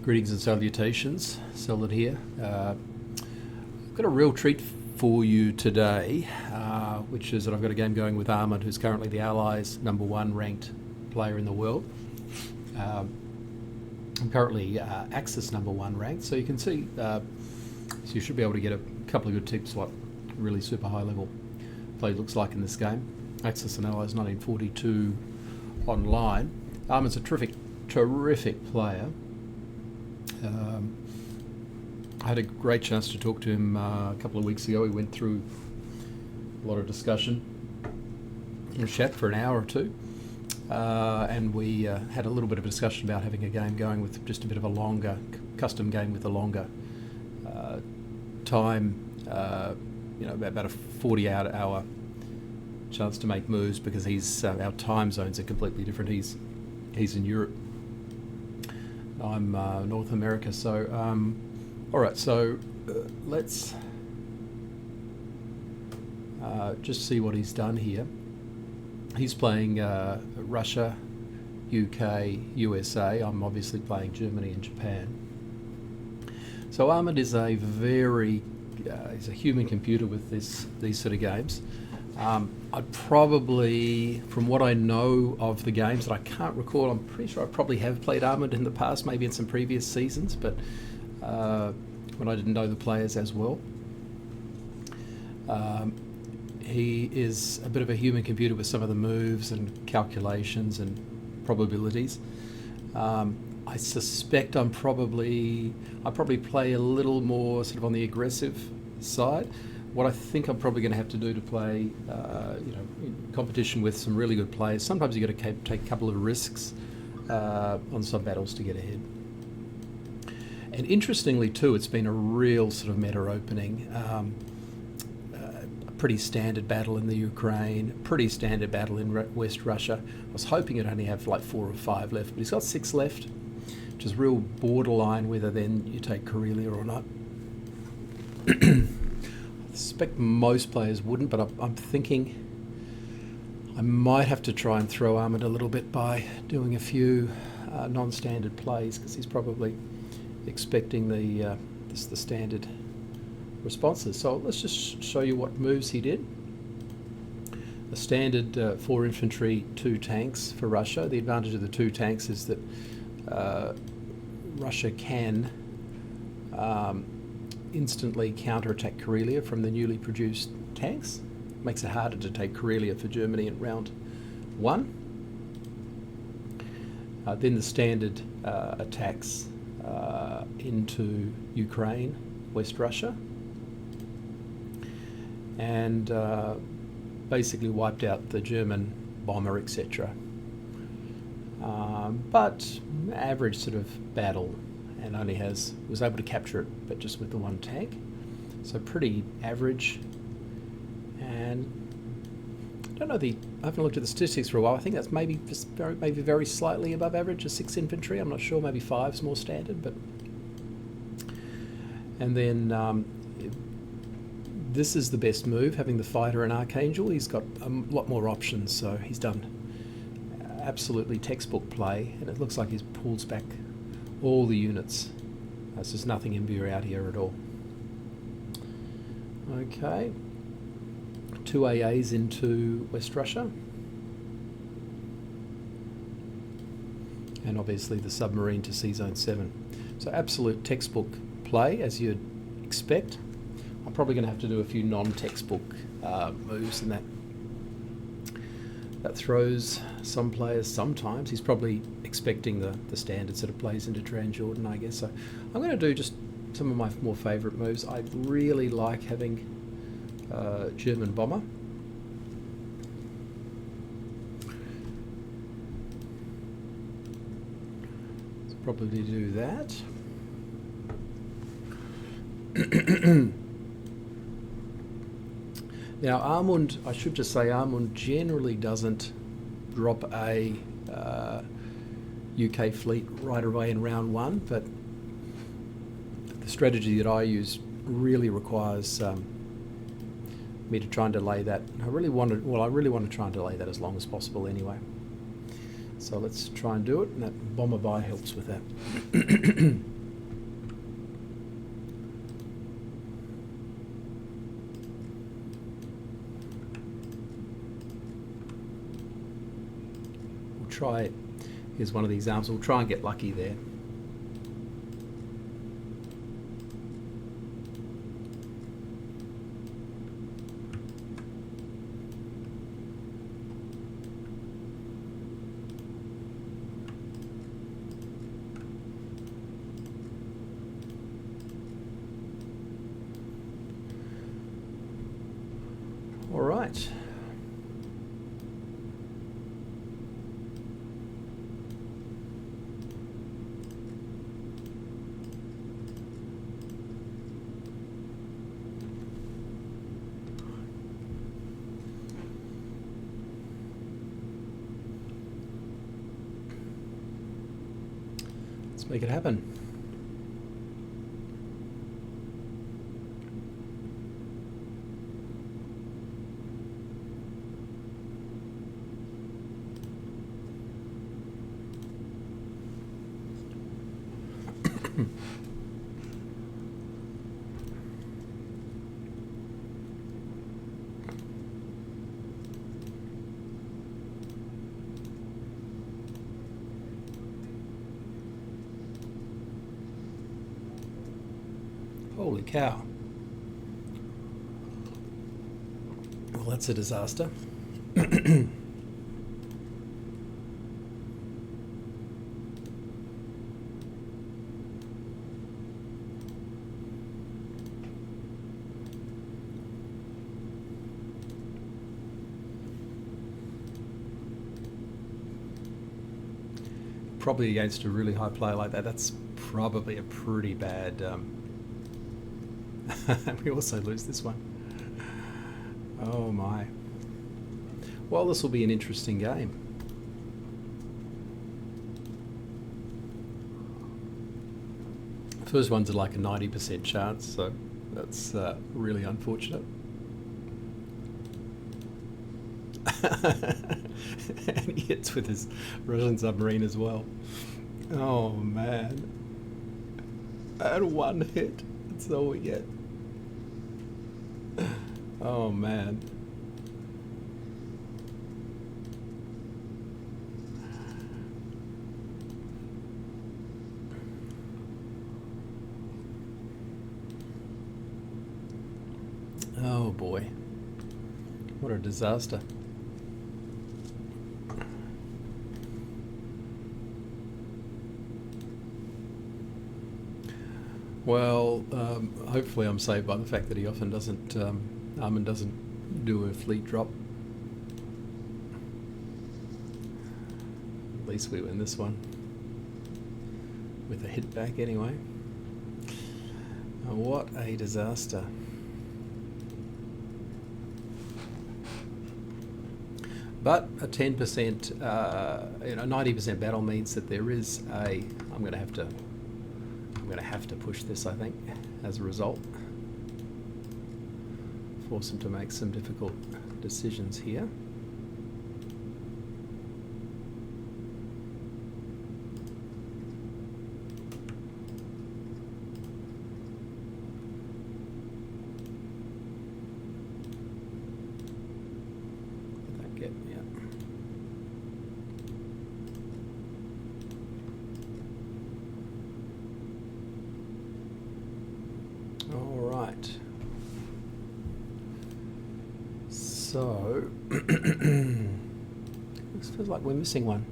Greetings and salutations, Seldon here. I've got a real treat for you today, which is that I've got a game going with Amund, who's currently the Allies' #1 ranked player in the world. I'm currently Axis #1 ranked, so you can see, so you should be able to get a couple of good tips what really super high level play looks like in this game. Axis and Allies 1942 online. Amund's a terrific player. I had a great chance to talk to him a couple of weeks ago. We went through a lot of discussion in chat for an hour or two, and we had a little bit of a discussion about having a game going with just a bit of a longer custom game with a longer time, about a 40-hour chance to make moves, because our time zones are completely different. He's in Europe. I'm North America, so all right. So let's just see what he's done here. He's playing Russia, UK, USA. I'm obviously playing Germany and Japan. So Amund is he's a human computer with these sort of games. I'd probably, from what I know of the games that I can't recall, I'm pretty sure I probably have played Amund in the past, maybe in some previous seasons, but when I didn't know the players as well. He is a bit of a human computer with some of the moves and calculations and probabilities. I suspect I probably play a little more sort of on the aggressive side. What I think I'm probably going to have to do to play, in competition with some really good players, sometimes you've got to take a couple of risks on some battles to get ahead. And interestingly too, it's been a real sort of meta opening. A pretty standard battle in the Ukraine, pretty standard battle in West Russia. I was hoping it'd only have like 4 or 5 left, but he's got 6 left, which is real borderline whether then you take Karelia or not. I suspect most players wouldn't, but I'm thinking I might have to try and throw Amund a little bit by doing a few non-standard plays, because he's probably expecting the standard responses. So let's just show you what moves he did. The standard 4 infantry, 2 tanks for Russia. The advantage of the 2 tanks is that Russia can instantly counterattack Karelia from the newly produced tanks. Makes it harder to take Karelia for Germany in round 1. Then the standard attacks into Ukraine, West Russia, and basically wiped out the German bomber, etc. But average sort of battle, and only was able to capture it, but just with the 1 tank. So pretty average. And I don't know, I haven't looked at the statistics for a while. I think that's maybe very slightly above average, a 6 infantry. I'm not sure, maybe 5's more standard. But and then this is the best move, having the fighter and archangel. He's got a lot more options, so he's done absolutely textbook play, and it looks like he's pulls back all the units. There's just nothing in view out here at all. Okay, 2 AAs into West Russia, and obviously the submarine to Sea Zone 7. So absolute textbook play, as you'd expect. I'm probably going to have to do a few non-textbook moves, and that throws some players sometimes. He's probably expecting the standard sort of plays into Transjordan, I guess. So I'm going to do just some of my more favourite moves. I really like having German bomber. Let's probably do that. Now Amund, I should just say, Amund generally doesn't drop a UK fleet right away in round 1, but the strategy that I use really requires me to try and delay that. I really want to try and delay that as long as possible anyway. So let's try and do it, and that bomber by helps with that. try, here's one of these arms, we'll try and get lucky there. All right. Let's make it happen. Holy cow. Well, that's a disaster. Probably against a really high player like that, that's probably a pretty bad... we also lose this one. Oh my. Well, this will be an interesting game. First one's like a 90% chance, so that's really unfortunate. And he hits with his Russian submarine as well. Oh man. And one hit. That's all we get. Oh man. Oh boy. What a disaster. Well, hopefully I'm saved by the fact that he often doesn't, Amund doesn't do a fleet drop. At least we win this one. With a hit back anyway. What a disaster. But a 10%, 90% battle means that there is a, I'm going to have to push this, I think, as a result. Force him to make some difficult decisions here. So, this feels like we're missing one.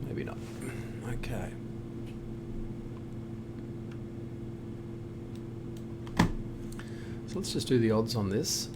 Maybe not. Okay. So let's just do the odds on this.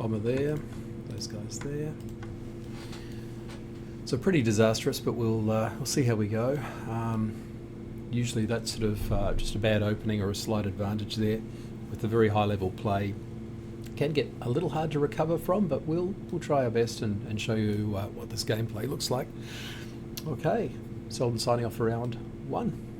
bomber there, those guys there. So pretty disastrous, but we'll see how we go. Usually that's sort of just a bad opening or a slight advantage there with the very high level play. Can get a little hard to recover from, but we'll try our best and show you what this gameplay looks like. Okay, Seldon signing off for round 1.